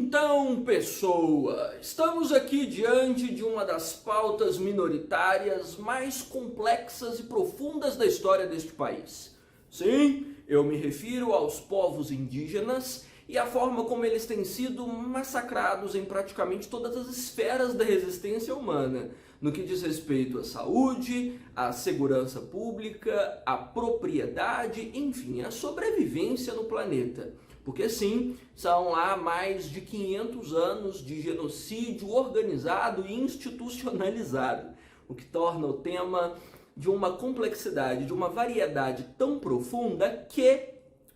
Então, pessoa, estamos aqui diante de uma das pautas minoritárias mais complexas e profundas da história deste país. Sim, eu me refiro aos povos indígenas e à forma como eles têm sido massacrados em praticamente todas as esferas da resistência humana, no que diz respeito à saúde, à segurança pública, à propriedade, enfim, à sobrevivência no planeta. Porque sim, são lá mais de 500 anos de genocídio organizado e institucionalizado, o que torna o tema de uma complexidade, de uma variedade tão profunda que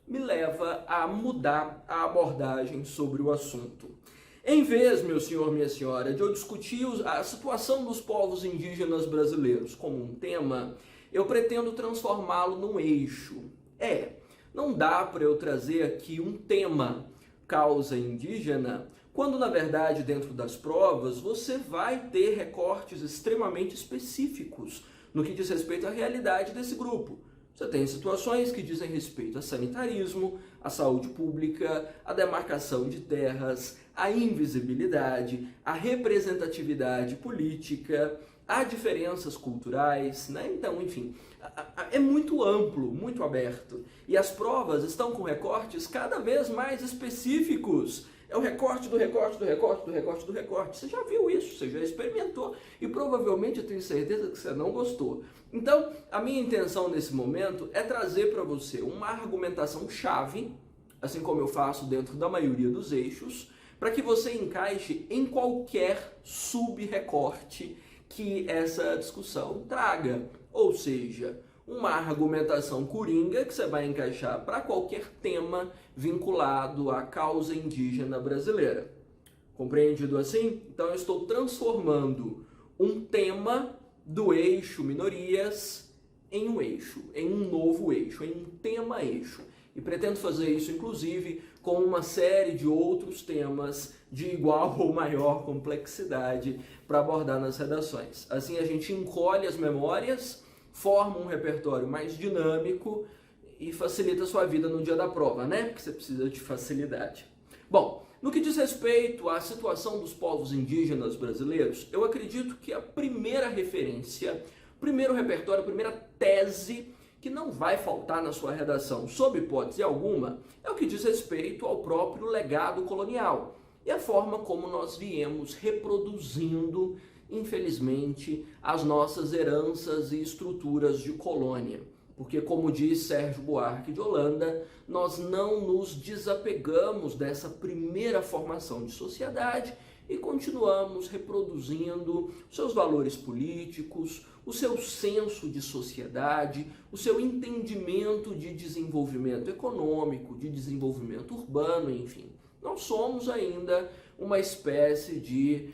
me leva a mudar a abordagem sobre o assunto. Em vez, meu senhor, minha senhora, de eu discutir a situação dos povos indígenas brasileiros como um tema, eu pretendo transformá-lo num eixo. Não dá para eu trazer aqui um tema, causa indígena, quando na verdade dentro das provas você vai ter recortes extremamente específicos no que diz respeito à realidade desse grupo. Você tem situações que dizem respeito a sanitarismo, à saúde pública, à demarcação de terras, à invisibilidade, à representatividade política, há diferenças culturais, né? Então, enfim, é muito amplo, muito aberto. E as provas estão com recortes cada vez mais específicos. É o recorte do recorte do recorte do recorte do recorte. Você já viu isso, você já experimentou e provavelmente eu tenho certeza que você não gostou. Então, a minha intenção nesse momento é trazer para você uma argumentação chave, assim como eu faço dentro da maioria dos eixos, para que você encaixe em qualquer sub-recorte que essa discussão traga, ou seja, uma argumentação coringa que você vai encaixar para qualquer tema vinculado à causa indígena brasileira. Compreendido assim? Então eu estou transformando um tema do eixo minorias em um eixo, em um novo eixo, em um tema-eixo. E pretendo fazer isso, inclusive, com uma série de outros temas de igual ou maior complexidade para abordar nas redações. Assim a gente encolhe as memórias, forma um repertório mais dinâmico e facilita a sua vida no dia da prova, né? Porque você precisa de facilidade. Bom, no que diz respeito à situação dos povos indígenas brasileiros, eu acredito que a primeira referência, o primeiro repertório, a primeira tese que não vai faltar na sua redação, sob hipótese alguma, é o que diz respeito ao próprio legado colonial e a forma como nós viemos reproduzindo, infelizmente, as nossas heranças e estruturas de colônia. Porque, como diz Sérgio Buarque de Holanda, nós não nos desapegamos dessa primeira formação de sociedade e continuamos reproduzindo seus valores políticos, o seu senso de sociedade, o seu entendimento de desenvolvimento econômico, de desenvolvimento urbano, enfim. Nós somos ainda uma espécie de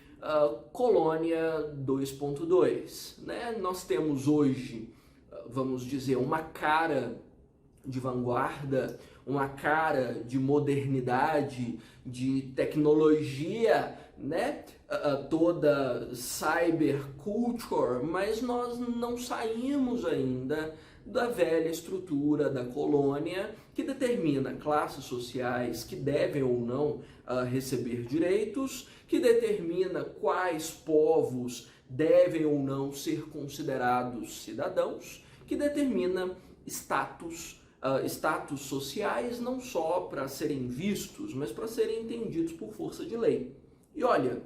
colônia 2.2, né? Nós temos hoje, vamos dizer, uma cara de vanguarda, uma cara de modernidade, de tecnologia, né? Toda cyberculture, mas nós não saímos ainda da velha estrutura da colônia que determina classes sociais que devem ou não receber direitos, que determina quais povos devem ou não ser considerados cidadãos, que determina status sociais não só para serem vistos, mas para serem entendidos por força de lei. E olha,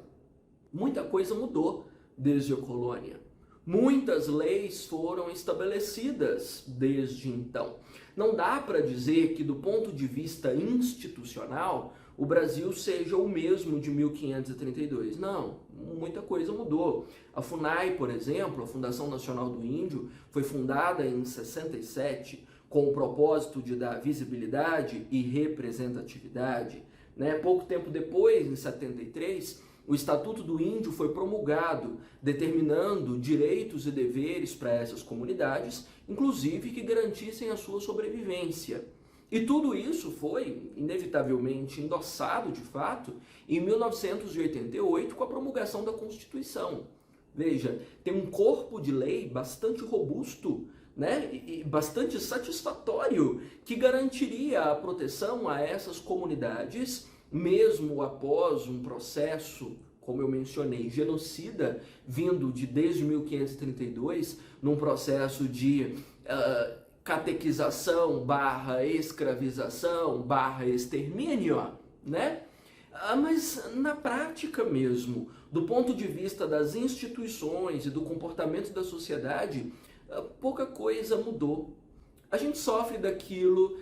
muita coisa mudou desde a colônia. Muitas leis foram estabelecidas desde então. Não dá para dizer que, do ponto de vista institucional, o Brasil seja o mesmo de 1532. Não, muita coisa mudou. A FUNAI, por exemplo, a Fundação Nacional do Índio, foi fundada em 67 com o propósito de dar visibilidade e representatividade, né? Pouco tempo depois, em 73, o Estatuto do Índio foi promulgado, determinando direitos e deveres para essas comunidades, inclusive que garantissem a sua sobrevivência. E tudo isso foi, inevitavelmente, endossado, de fato, em 1988, com a promulgação da Constituição. Veja, tem um corpo de lei bastante robusto, né, e bastante satisfatório, que garantiria a proteção a essas comunidades mesmo após um processo, como eu mencionei, genocida, vindo de desde 1532, num processo de catequização barra escravização barra extermínio, né? Mas na prática mesmo, do ponto de vista das instituições e do comportamento da sociedade, pouca coisa mudou. A gente sofre daquilo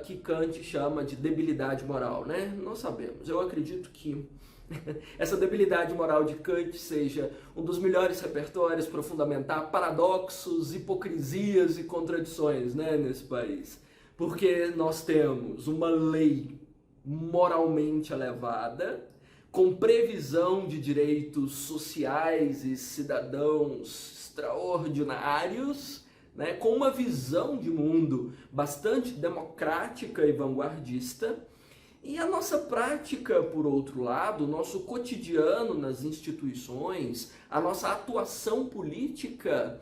que Kant chama de debilidade moral, né? Nós sabemos. Eu acredito que essa debilidade moral de Kant seja um dos melhores repertórios para fundamentar paradoxos, hipocrisias e contradições, né, nesse país. Porque nós temos uma lei moralmente elevada, com previsão de direitos sociais e cidadãos extraordinários, né, com uma visão de mundo bastante democrática e vanguardista. E a nossa prática, por outro lado, o nosso cotidiano nas instituições, a nossa atuação política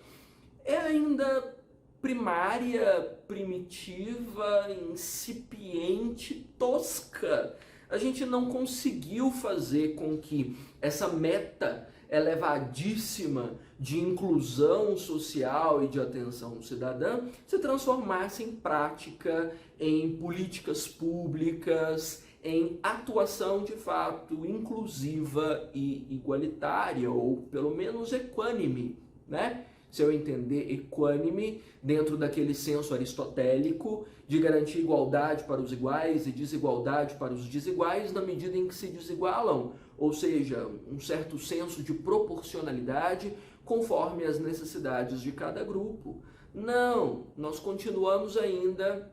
é ainda primária, primitiva, incipiente, tosca. A gente não conseguiu fazer com que essa meta elevadíssima de inclusão social e de atenção cidadã se transformasse em prática, em políticas públicas, em atuação de fato inclusiva e igualitária, ou pelo menos equânime, né? Se eu entender equânime dentro daquele senso aristotélico de garantir igualdade para os iguais e desigualdade para os desiguais na medida em que se desigualam, ou seja, um certo senso de proporcionalidade conforme as necessidades de cada grupo. Não, nós continuamos ainda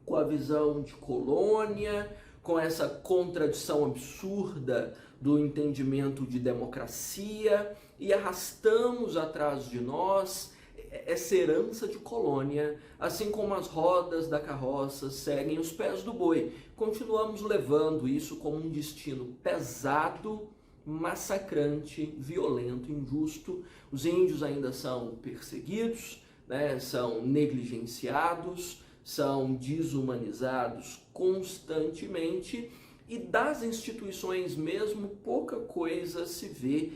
com a visão de colônia, com essa contradição absurda do entendimento de democracia e arrastamos atrás de nós essa herança de colônia, assim como as rodas da carroça seguem os pés do boi. Continuamos levando isso como um destino pesado, massacrante, violento, injusto. Os índios ainda são perseguidos, né, são negligenciados, são desumanizados constantemente e das instituições mesmo pouca coisa se vê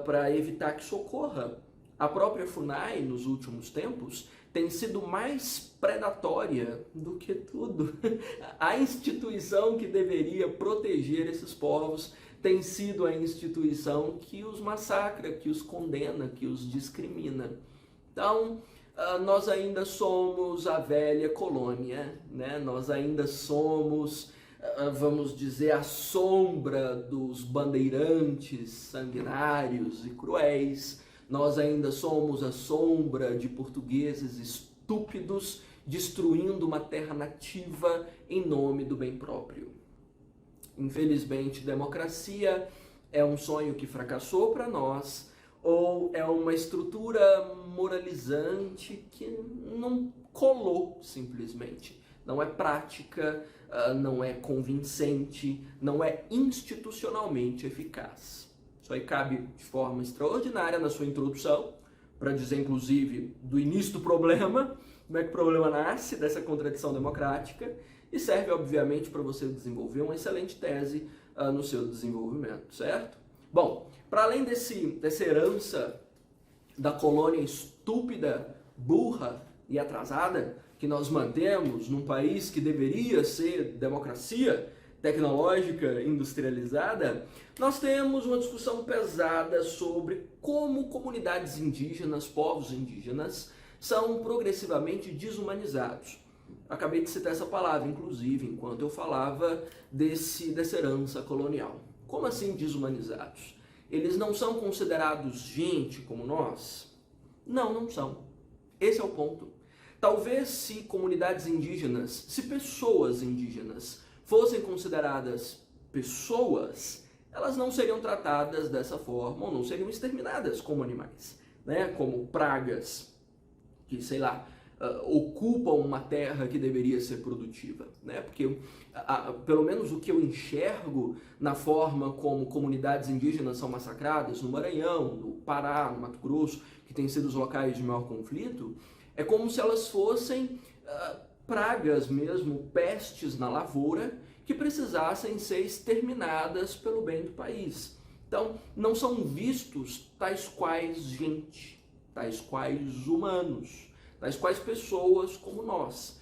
para evitar que isso ocorra. A própria FUNAI, nos últimos tempos, tem sido mais predatória do que tudo. A instituição que deveria proteger esses povos tem sido a instituição que os massacra, que os condena, que os discrimina. Então, nós ainda somos a velha colônia, né? Nós ainda somos, vamos dizer, a sombra dos bandeirantes sanguinários e cruéis. Nós ainda somos a sombra de portugueses estúpidos destruindo uma terra nativa em nome do bem próprio. Infelizmente, democracia é um sonho que fracassou para nós, ou é uma estrutura moralizante que não colou simplesmente. Não é prática, não é convincente, não é institucionalmente eficaz. Isso aí cabe de forma extraordinária na sua introdução, para dizer inclusive do início do problema, como é que o problema nasce dessa contradição democrática, e serve obviamente para você desenvolver uma excelente tese no seu desenvolvimento, certo? Bom, para além dessa herança da colônia estúpida, burra e atrasada que nós mantemos num país que deveria ser democracia tecnológica, industrializada, nós temos uma discussão pesada sobre como comunidades indígenas, povos indígenas, são progressivamente desumanizados. Acabei de citar essa palavra, inclusive, enquanto eu falava dessa herança colonial. Como assim desumanizados? Eles não são considerados gente como nós? Não, não são. Esse é o ponto. Talvez se comunidades indígenas, se pessoas indígenas fossem consideradas pessoas, elas não seriam tratadas dessa forma ou não seriam exterminadas como animais, né? Como pragas que, sei lá, ocupam uma terra que deveria ser produtiva, né? Porque pelo menos o que eu enxergo na forma como comunidades indígenas são massacradas no Maranhão, no Pará, no Mato Grosso, que têm sido os locais de maior conflito, é como se elas fossem pragas mesmo, pestes na lavoura, que precisassem ser exterminadas pelo bem do país. Então, não são vistos tais quais gente, tais quais humanos, tais quais pessoas como nós,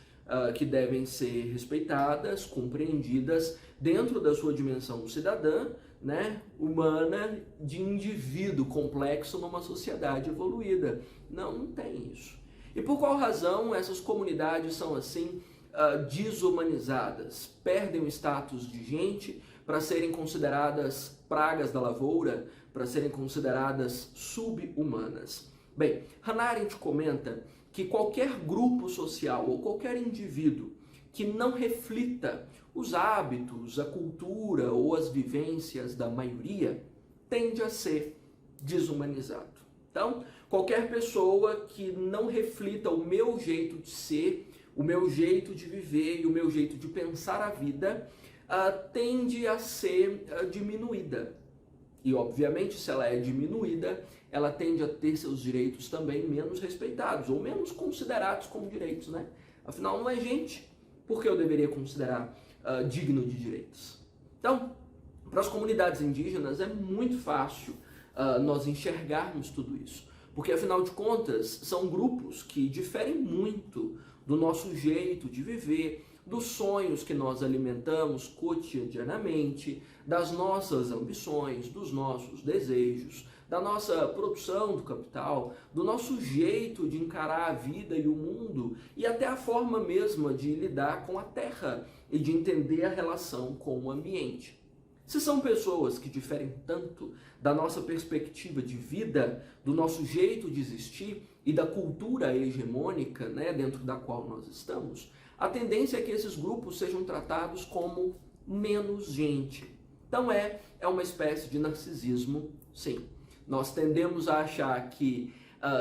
que devem ser respeitadas, compreendidas dentro da sua dimensão cidadã, né, humana, de indivíduo complexo numa sociedade evoluída. Não tem isso. E por qual razão essas comunidades são assim desumanizadas? Perdem o status de gente para serem consideradas pragas da lavoura, para serem consideradas sub-humanas. Bem, Hannah Arendt comenta que qualquer grupo social ou qualquer indivíduo que não reflita os hábitos, a cultura ou as vivências da maioria tende a ser desumanizado. Então, qualquer pessoa que não reflita o meu jeito de ser, o meu jeito de viver e o meu jeito de pensar a vida, tende a ser diminuída. E, obviamente, se ela é diminuída, ela tende a ter seus direitos também menos respeitados, ou menos considerados como direitos, né? Afinal, não é gente, por que eu deveria considerar digno de direitos? Então, para as comunidades indígenas é muito fácil nós enxergarmos tudo isso, porque, afinal de contas, são grupos que diferem muito do nosso jeito de viver, dos sonhos que nós alimentamos cotidianamente, das nossas ambições, dos nossos desejos, da nossa produção do capital, do nosso jeito de encarar a vida e o mundo e até a forma mesma de lidar com a terra e de entender a relação com o ambiente. Se são pessoas que diferem tanto da nossa perspectiva de vida, do nosso jeito de existir e da cultura hegemônica, né, dentro da qual nós estamos, a tendência é que esses grupos sejam tratados como menos gente. Então é uma espécie de narcisismo, sim. Nós tendemos a achar que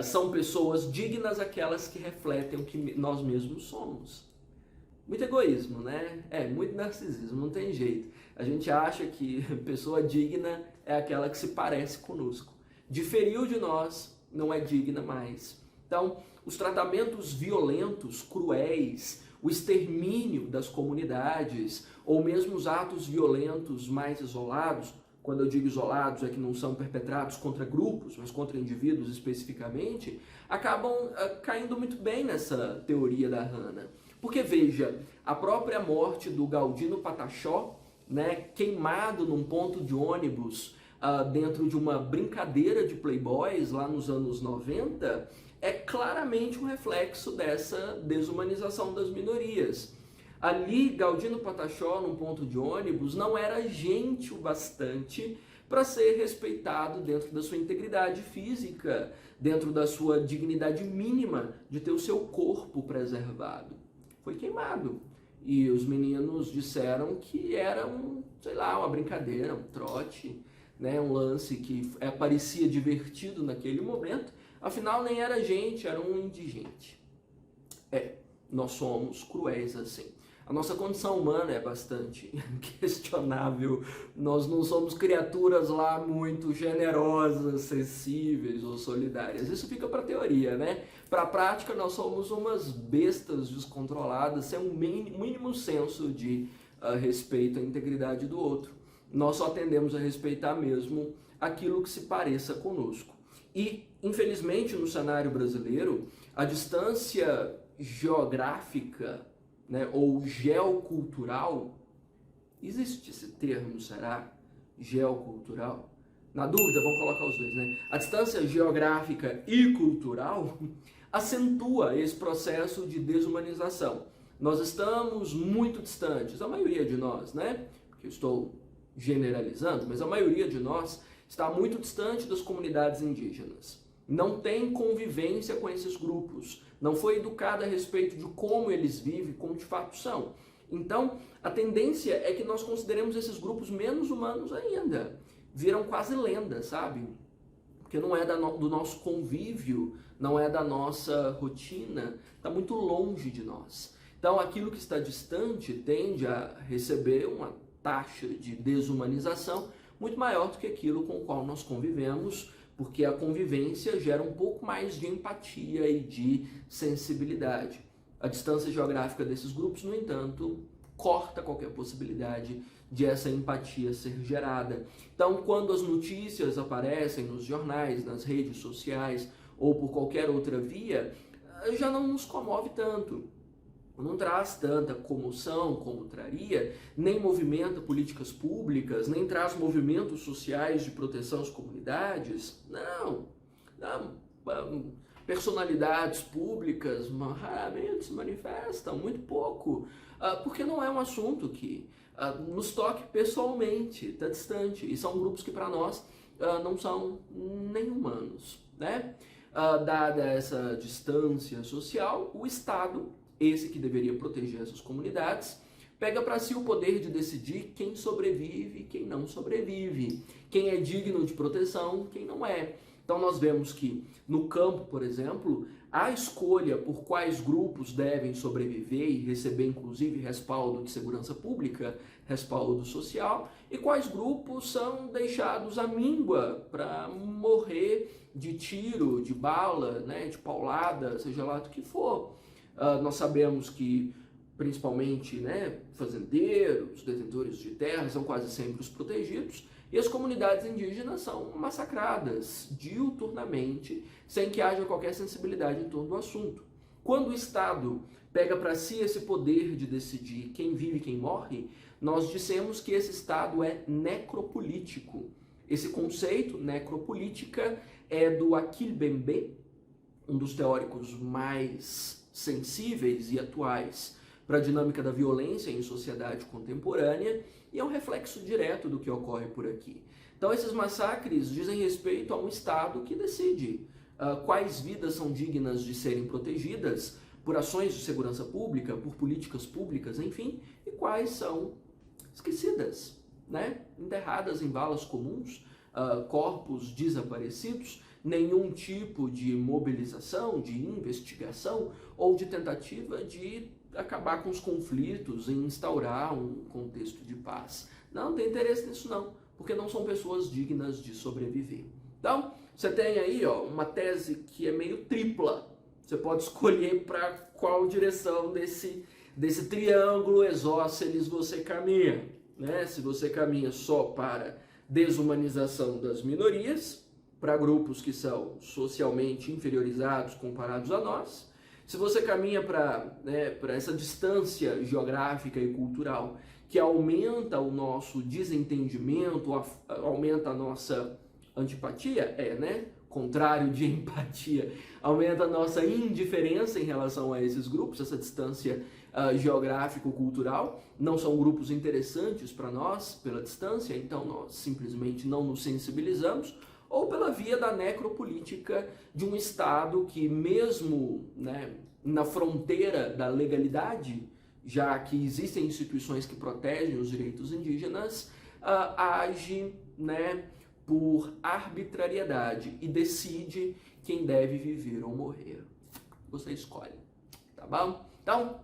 são pessoas dignas aquelas que refletem o que nós mesmos somos. Muito egoísmo, né? Muito narcisismo, não tem jeito. A gente acha que pessoa digna é aquela que se parece conosco. Diferiu de nós, não é digna mais. Então, os tratamentos violentos, cruéis, o extermínio das comunidades, ou mesmo os atos violentos mais isolados, quando eu digo isolados é que não são perpetrados contra grupos, mas contra indivíduos especificamente, acabam caindo muito bem nessa teoria da Hannah. Porque, veja, a própria morte do Galdino Pataxó, né, queimado num ponto de ônibus dentro de uma brincadeira de playboys lá nos anos 90, é claramente um reflexo dessa desumanização das minorias. Ali, Galdino Pataxó, num ponto de ônibus, não era gente o bastante para ser respeitado dentro da sua integridade física, dentro da sua dignidade mínima de ter o seu corpo preservado. Foi queimado. E os meninos disseram que era uma brincadeira, um trote, né, um lance que parecia divertido naquele momento, afinal nem era gente, era um indigente. Nós somos cruéis assim. A nossa condição humana é bastante questionável. Nós não somos criaturas lá muito generosas, sensíveis ou solidárias. Isso fica para a teoria, né? Para a prática, nós somos umas bestas descontroladas, sem um mínimo senso de respeito à integridade do outro. Nós só tendemos a respeitar mesmo aquilo que se pareça conosco. E, infelizmente, no cenário brasileiro, a distância geográfica, né, ou geocultural, existe esse termo, será? Geocultural? Na dúvida, vamos colocar os dois, né? A distância geográfica e cultural acentua esse processo de desumanização. Nós estamos muito distantes, a maioria de nós, né? Porque eu estou generalizando, mas a maioria de nós está muito distante das comunidades indígenas. Não tem convivência com esses grupos, não foi educada a respeito de como eles vivem, como de fato são. Então, a tendência é que nós consideremos esses grupos menos humanos ainda. Viram quase lendas, sabe? Porque não é do nosso convívio, não é da nossa rotina, está muito longe de nós. Então, aquilo que está distante tende a receber uma taxa de desumanização muito maior do que aquilo com o qual nós convivemos, porque a convivência gera um pouco mais de empatia e de sensibilidade. A distância geográfica desses grupos, no entanto, corta qualquer possibilidade de essa empatia ser gerada. Então, quando as notícias aparecem nos jornais, nas redes sociais ou por qualquer outra via, já não nos comove tanto. Não traz tanta comoção como traria, nem movimenta políticas públicas, nem traz movimentos sociais de proteção às comunidades. Não. Personalidades públicas raramente se manifestam, muito pouco, porque não é um assunto que nos toque pessoalmente, está distante, e são grupos que para nós não são nem humanos, né? Dada essa distância social, o Estado, esse que deveria proteger essas comunidades, pega para si o poder de decidir quem sobrevive e quem não sobrevive, quem é digno de proteção, quem não é. Então nós vemos que no campo, por exemplo, a escolha por quais grupos devem sobreviver e receber inclusive respaldo de segurança pública, respaldo social, e quais grupos são deixados à míngua para morrer de tiro, de bala, né, de paulada, seja lá do que for. Nós sabemos que principalmente, né, fazendeiros, detentores de terra são quase sempre os protegidos, e as comunidades indígenas são massacradas diuturnamente, sem que haja qualquer sensibilidade em torno do assunto. Quando o Estado pega para si esse poder de decidir quem vive e quem morre, nós dissemos que esse Estado é necropolítico. Esse conceito, necropolítica, é do Achille Mbembe, um dos teóricos mais sensíveis e atuais para a dinâmica da violência em sociedade contemporânea, e é um reflexo direto do que ocorre por aqui. Então esses massacres dizem respeito a um Estado que decide quais vidas são dignas de serem protegidas por ações de segurança pública, por políticas públicas, enfim, e quais são esquecidas, né? Enterradas em valas comuns, corpos desaparecidos, nenhum tipo de mobilização, de investigação ou de tentativa de acabar com os conflitos e instaurar um contexto de paz. Não tem interesse nisso não, porque não são pessoas dignas de sobreviver. Então, você tem aí uma tese que é meio tripla. Você pode escolher para qual direção desse triângulo isósceles você caminha, né? Se você caminha só para desumanização das minorias, para grupos que são socialmente inferiorizados comparados a nós, se você caminha para essa distância geográfica e cultural que aumenta o nosso desentendimento, aumenta a nossa antipatia, contrário de empatia, aumenta a nossa indiferença em relação a esses grupos, essa distância geográfico-cultural, não são grupos interessantes para nós pela distância, então nós simplesmente não nos sensibilizamos, ou pela via da necropolítica de um Estado que mesmo na fronteira da legalidade, já que existem instituições que protegem os direitos indígenas, age por arbitrariedade e decide quem deve viver ou morrer. Você escolhe, tá bom? Então,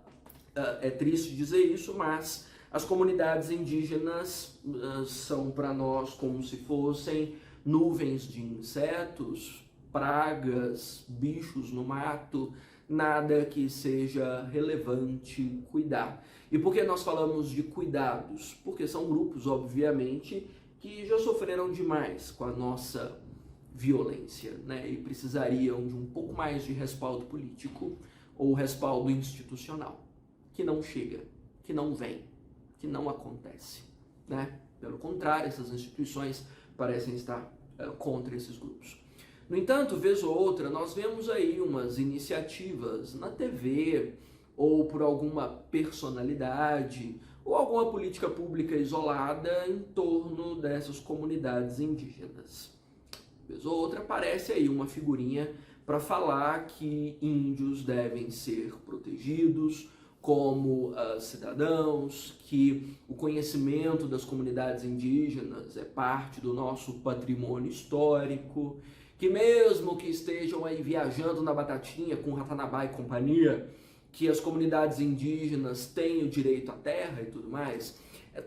é triste dizer isso, mas as comunidades indígenas são para nós como se fossem nuvens de insetos, pragas, bichos no mato, nada que seja relevante cuidar. E por que nós falamos de cuidados? Porque são grupos, obviamente, que já sofreram demais com a nossa violência, e precisariam de um pouco mais de respaldo político ou respaldo institucional, que não chega, que não vem, que não acontece, Pelo contrário, essas instituições parecem estar contra esses grupos. No entanto, vez ou outra, nós vemos aí umas iniciativas na TV, ou por alguma personalidade, ou alguma política pública isolada em torno dessas comunidades indígenas. Vez ou outra aparece aí uma figurinha para falar que índios devem ser protegidos como cidadãos, que o conhecimento das comunidades indígenas é parte do nosso patrimônio histórico, que mesmo que estejam aí viajando na batatinha com Ratanabá e companhia, que as comunidades indígenas têm o direito à terra e tudo mais.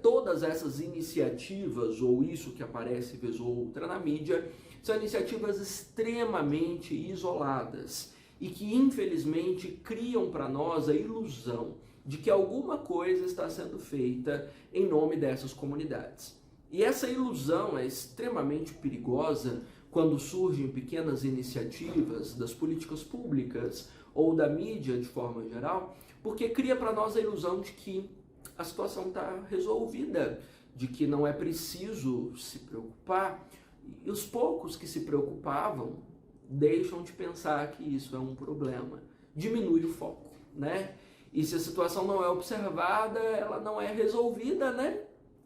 Todas essas iniciativas, ou isso que aparece vez ou outra na mídia, são iniciativas extremamente isoladas e que infelizmente criam para nós a ilusão de que alguma coisa está sendo feita em nome dessas comunidades. E essa ilusão é extremamente perigosa quando surgem pequenas iniciativas das políticas públicas ou da mídia de forma geral, porque cria para nós a ilusão de que a situação está resolvida, de que não é preciso se preocupar. E os poucos que se preocupavam deixam de pensar que isso é um problema. Diminui o foco, né? E se a situação não é observada, ela não é resolvida, né?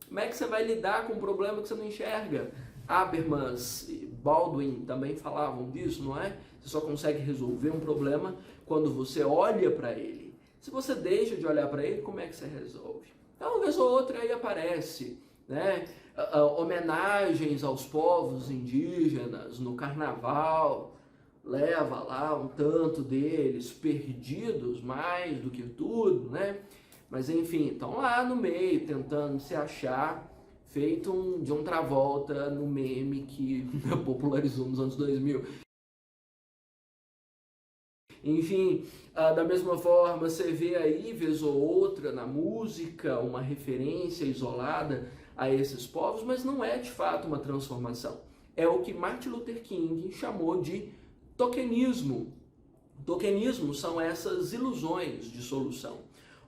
Como é que você vai lidar com um problema que você não enxerga? Habermas e Baldwin também falavam disso, não é? Você só consegue resolver um problema quando você olha para ele. Se você deixa de olhar para ele, como é que você resolve? Então, uma vez ou outra aí aparece, né? Homenagens aos povos indígenas no carnaval, leva lá um tanto deles perdidos mais do que tudo, né? Mas enfim, estão lá no meio tentando se achar, feito de um Travolta no meme que popularizou nos anos 2000. Enfim, da mesma forma, você vê aí, vez ou outra, na música, uma referência isolada a esses povos, mas não é de fato uma transformação. É o que Martin Luther King chamou de tokenismo. Tokenismo são essas ilusões de solução,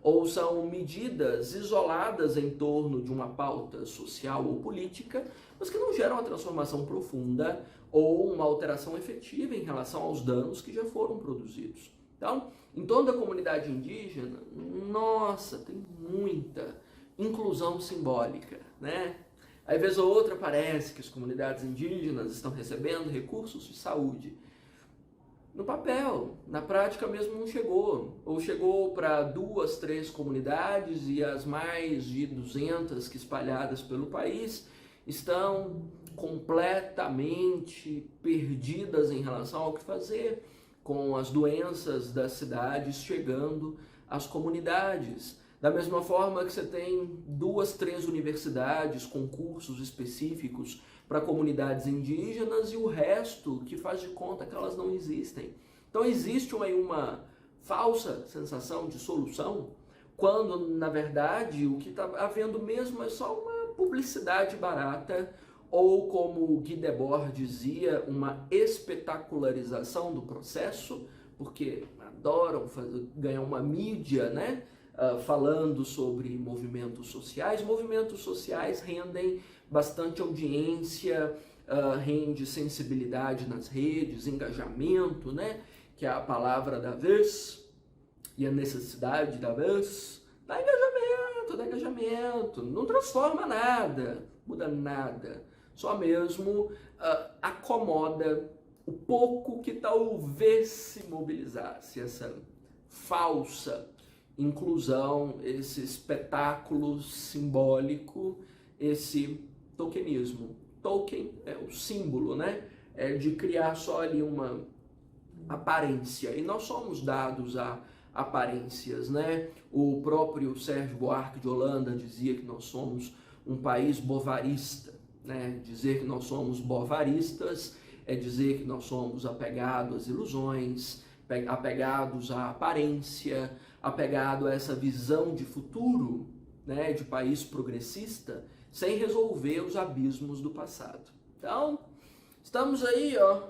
ou são medidas isoladas em torno de uma pauta social ou política, mas que não geram uma transformação profunda ou uma alteração efetiva em relação aos danos que já foram produzidos. Então, em torno da comunidade indígena, nossa, tem muita inclusão simbólica, né? Aí, vez ou outra, parece que as comunidades indígenas estão recebendo recursos de saúde. No papel, na prática mesmo não chegou. Ou chegou para 2, 3 comunidades e as mais de 200 que espalhadas pelo país estão completamente perdidas em relação ao que fazer, com as doenças das cidades chegando às comunidades. Da mesma forma que você tem 2, 3 universidades com cursos específicos para comunidades indígenas e o resto que faz de conta que elas não existem. Então existe uma falsa sensação de solução, quando na verdade o que está havendo mesmo é só uma publicidade barata, ou como Guy Debord dizia, uma espetacularização do processo, porque adoram ganhar uma mídia, né? Falando sobre movimentos sociais. Movimentos sociais rendem bastante audiência, rende sensibilidade nas redes, engajamento, né? Que é a palavra da vez, e a necessidade da vez. Dá engajamento, não transforma nada, muda nada, só mesmo acomoda o pouco que talvez se mobilizasse, essa falsa inclusão, esse espetáculo simbólico, esse tokenismo. Token é o símbolo, né? É de criar só ali uma aparência, e nós somos dados a aparências, né? O próprio Sérgio Buarque de Holanda dizia que nós somos um país bovarista, né? Dizer que nós somos bovaristas é dizer que nós somos apegados às ilusões, apegados à aparência, apegado a essa visão de futuro, né, de país progressista, sem resolver os abismos do passado. Então, estamos aí, ó,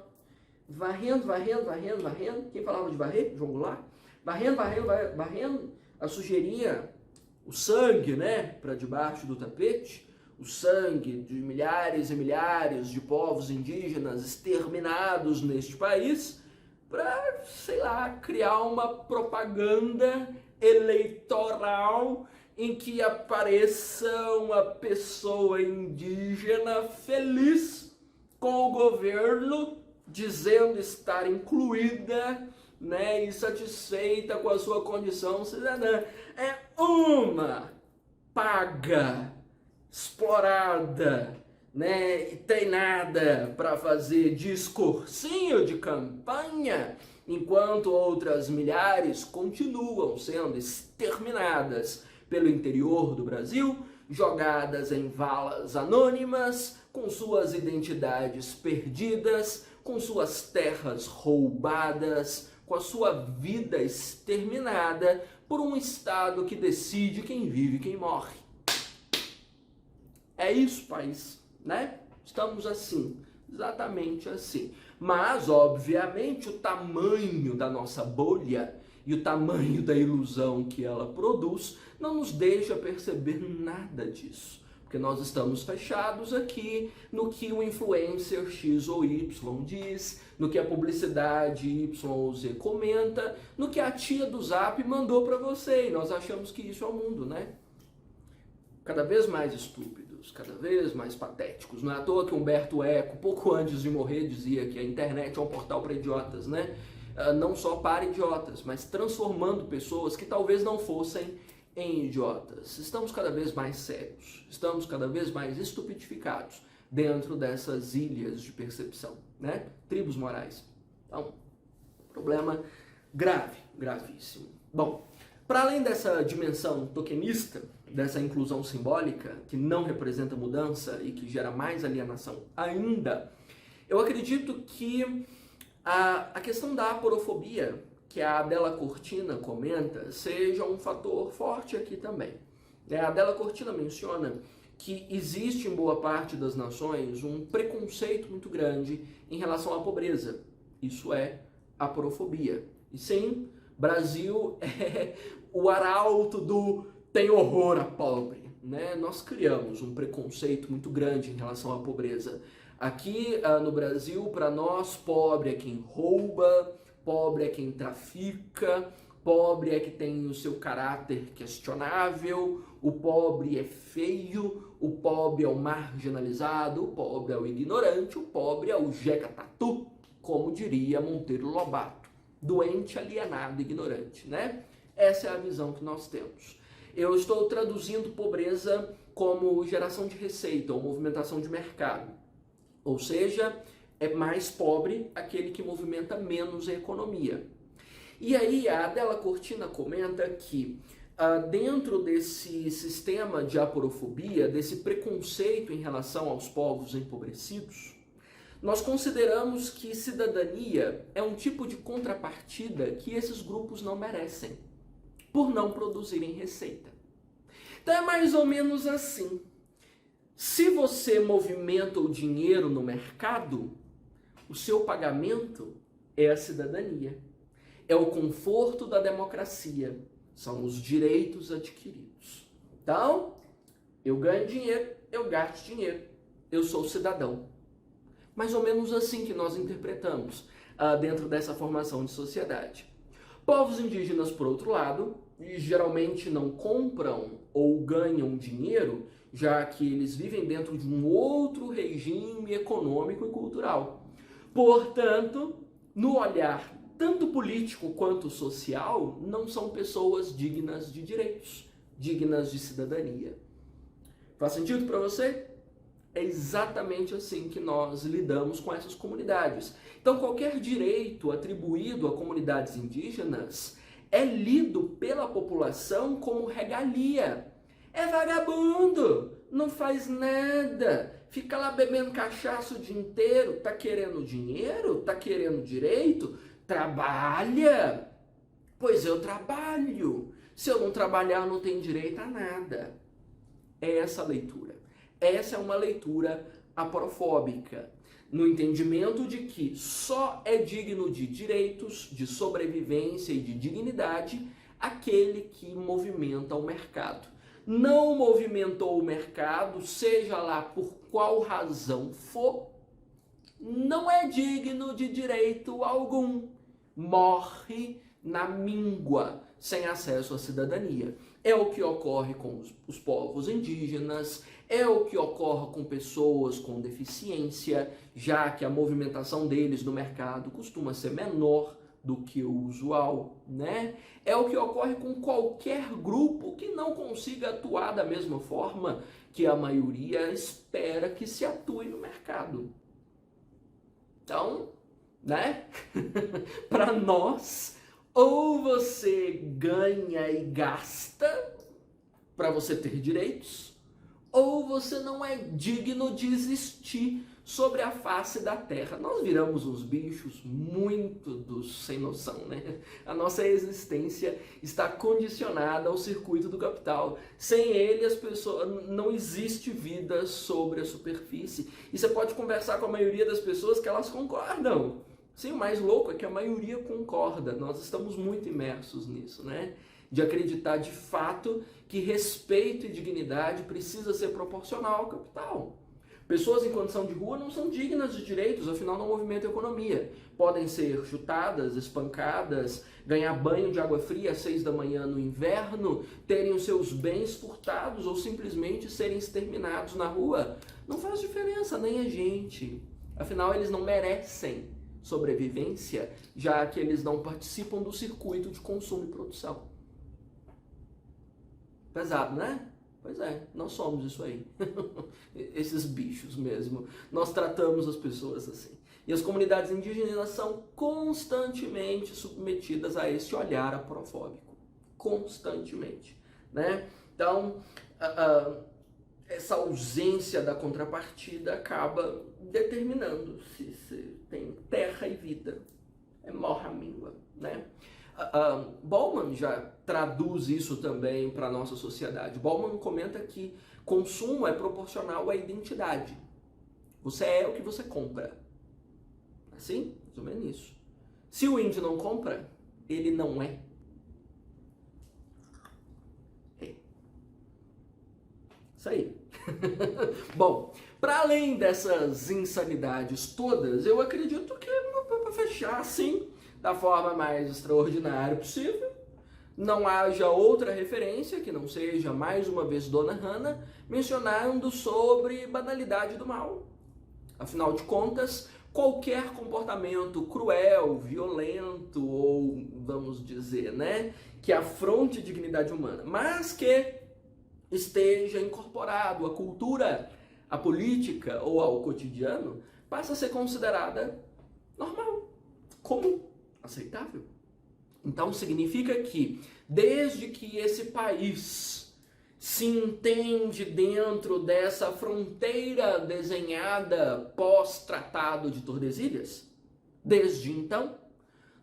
varrendo. Quem falava de varrer? João Goulart? Varrendo a sujeirinha, o sangue, né, para debaixo do tapete, o sangue de milhares e milhares de povos indígenas exterminados neste país, para, sei lá, criar uma propaganda eleitoral em que apareça uma pessoa indígena feliz com o governo, dizendo estar incluída, né, e satisfeita com a sua condição cidadã. É uma paga, explorada, né, e treinada para fazer discursinho de campanha, enquanto outras milhares continuam sendo exterminadas pelo interior do Brasil, jogadas em valas anônimas, com suas identidades perdidas, com suas terras roubadas, com a sua vida exterminada por um Estado que decide quem vive e quem morre. É isso, país, né? Estamos assim, exatamente assim. Mas, obviamente, o tamanho da nossa bolha e o tamanho da ilusão que ela produz não nos deixa perceber nada disso. Porque nós estamos fechados aqui no que o influencer X ou Y diz, no que a publicidade Y ou Z comenta, no que a tia do Zap mandou para você. E nós achamos que isso é o mundo, né? Cada vez mais estúpidos, cada vez mais patéticos. Não é à toa que Humberto Eco, pouco antes de morrer, dizia que a internet é um portal para idiotas, né? Não só para idiotas, mas transformando pessoas que talvez não fossem em idiotas. Estamos cada vez mais sérios, estamos cada vez mais estupidificados dentro dessas ilhas de percepção, né? Tribos morais. Então, problema grave, gravíssimo. Bom, para além dessa dimensão tokenista, dessa inclusão simbólica, que não representa mudança e que gera mais alienação ainda, eu acredito que a questão da aporofobia, que a Adela Cortina comenta, seja um fator forte aqui também. A Adela Cortina menciona que existe em boa parte das nações um preconceito muito grande em relação à pobreza. Isso é aporofobia. E sim, Brasil é o arauto do tem horror a pobre, né? Nós criamos um preconceito muito grande em relação à pobreza. Aqui no Brasil, para nós, pobre é quem rouba, pobre é quem trafica, pobre é que tem o seu caráter questionável, o pobre é feio, o pobre é o marginalizado, o pobre é o ignorante, o pobre é o jeca tatu, como diria Monteiro Lobato, doente, alienado, ignorante, né? Essa é a visão que nós temos. Eu estou traduzindo pobreza como geração de receita ou movimentação de mercado. Ou seja, é mais pobre aquele que movimenta menos a economia. E aí a Adela Cortina comenta que dentro desse sistema de aporofobia, desse preconceito em relação aos povos empobrecidos, nós consideramos que cidadania é um tipo de contrapartida que esses grupos não merecem, por não produzirem receita. Então é mais ou menos assim. Se você movimenta o dinheiro no mercado, o seu pagamento é a cidadania. É o conforto da democracia. São os direitos adquiridos. Então, eu ganho dinheiro, eu gasto dinheiro. Eu sou cidadão. Mais ou menos assim que nós interpretamos dentro dessa formação de sociedade. Povos indígenas, por outro lado, geralmente não compram ou ganham dinheiro, já que eles vivem dentro de um outro regime econômico e cultural. Portanto, no olhar tanto político quanto social, não são pessoas dignas de direitos, dignas de cidadania. Faz sentido para você? É exatamente assim que nós lidamos com essas comunidades. Então, qualquer direito atribuído a comunidades indígenas é lido pela população como regalia. É vagabundo, não faz nada, fica lá bebendo cachaça o dia inteiro, tá querendo dinheiro, tá querendo direito, trabalha. Pois eu trabalho. Se eu não trabalhar, eu não tenho direito a nada. É essa a leitura. Essa é uma leitura aporofóbica, no entendimento de que só é digno de direitos, de sobrevivência e de dignidade aquele que movimenta o mercado. Não movimentou o mercado, seja lá por qual razão for, não é digno de direito algum. Morre na míngua, sem acesso à cidadania. É o que ocorre com os povos indígenas, é o que ocorre com pessoas com deficiência, já que a movimentação deles no mercado costuma ser menor do que o usual, né? É o que ocorre com qualquer grupo que não consiga atuar da mesma forma que a maioria espera que se atue no mercado. Então, né? Para nós, ou você ganha e gasta para você ter direitos, ou você não é digno de existir sobre a face da terra. Nós viramos uns bichos muito sem noção, né? A nossa existência está condicionada ao circuito do capital. Sem ele, as pessoas, não existe vida sobre a superfície. E você pode conversar com a maioria das pessoas que elas concordam. Sim, o mais louco é que a maioria concorda. Nós estamos muito imersos nisso, né? De acreditar de fato que respeito e dignidade precisa ser proporcional ao capital. Pessoas em condição de rua não são dignas de direitos, afinal não movimentam a economia. Podem ser chutadas, espancadas, ganhar banho de água fria às 6 da manhã no inverno, terem os seus bens furtados ou simplesmente serem exterminados na rua. Não faz diferença, nem a gente. Afinal, eles não merecem sobrevivência, já que eles não participam do circuito de consumo e produção. Pesado, né? Pois é, nós somos isso aí. Esses bichos mesmo. Nós tratamos as pessoas assim. E as comunidades indígenas são constantemente submetidas a esse olhar aprofóbico. Constantemente, né? Então, essa ausência da contrapartida acaba determinando se tem terra e vida. É morra míngua, né? Bauman já traduz isso também para a nossa sociedade. Bauman comenta que consumo é proporcional à identidade. Você é o que você compra. Assim? Mais ou menos isso. Se o índio não compra, ele não é. Isso aí. Bom, para além dessas insanidades todas, eu acredito que, para fechar assim, da forma mais extraordinária possível, não haja outra referência que não seja, mais uma vez, Dona Hannah, mencionando sobre banalidade do mal. Afinal de contas, qualquer comportamento cruel, violento, ou, vamos dizer, né, que afronte a dignidade humana, mas que esteja incorporado à cultura, à política ou ao cotidiano, passa a ser considerada normal, comum, aceitável. Então significa que, desde que esse país se entende dentro dessa fronteira desenhada pós-Tratado de Tordesilhas, desde então,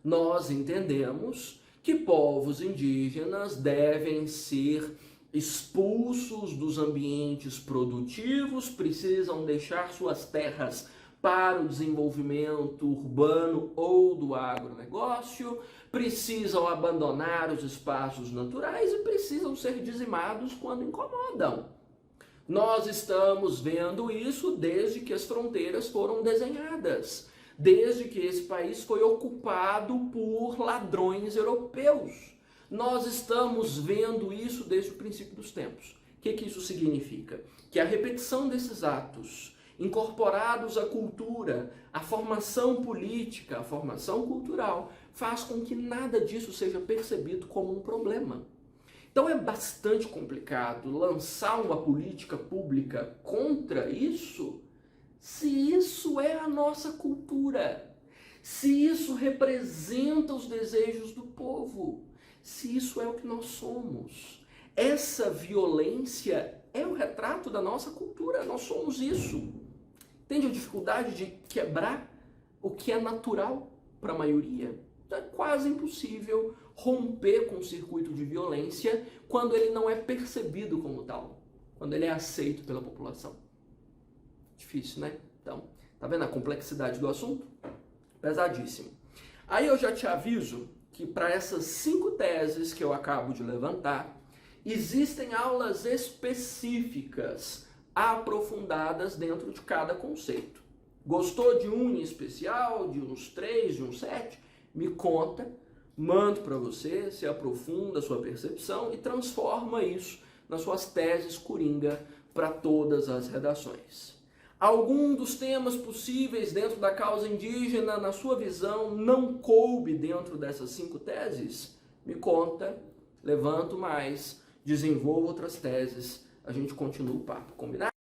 nós entendemos que povos indígenas devem ser expulsos dos ambientes produtivos, precisam deixar suas terras para o desenvolvimento urbano ou do agronegócio, precisam abandonar os espaços naturais e precisam ser dizimados quando incomodam. Nós estamos vendo isso desde que as fronteiras foram desenhadas, desde que esse país foi ocupado por ladrões europeus. Nós estamos vendo isso desde o princípio dos tempos. O que isso significa? Que a repetição desses atos incorporados à cultura, à formação política, à formação cultural, faz com que nada disso seja percebido como um problema. Então é bastante complicado lançar uma política pública contra isso, se isso é a nossa cultura, se isso representa os desejos do povo, se isso é o que nós somos. Essa violência é o retrato da nossa cultura, nós somos isso. Entende a dificuldade de quebrar o que é natural para a maioria? É quase impossível romper com o circuito de violência quando ele não é percebido como tal, quando ele é aceito pela população. Difícil, né? Então, tá vendo a complexidade do assunto? Pesadíssimo. Aí eu já te aviso que para essas 5 teses que eu acabo de levantar, existem aulas específicas aprofundadas dentro de cada conceito. Gostou de um em especial, de uns 3, de uns 7? Me conta, mando para você, se aprofunda a sua percepção e transforma isso nas suas teses coringa para todas as redações. Algum dos temas possíveis dentro da causa indígena, na sua visão, não coube dentro dessas 5 teses? Me conta, levanto mais, desenvolvo outras teses, a gente continua o papo, combinado?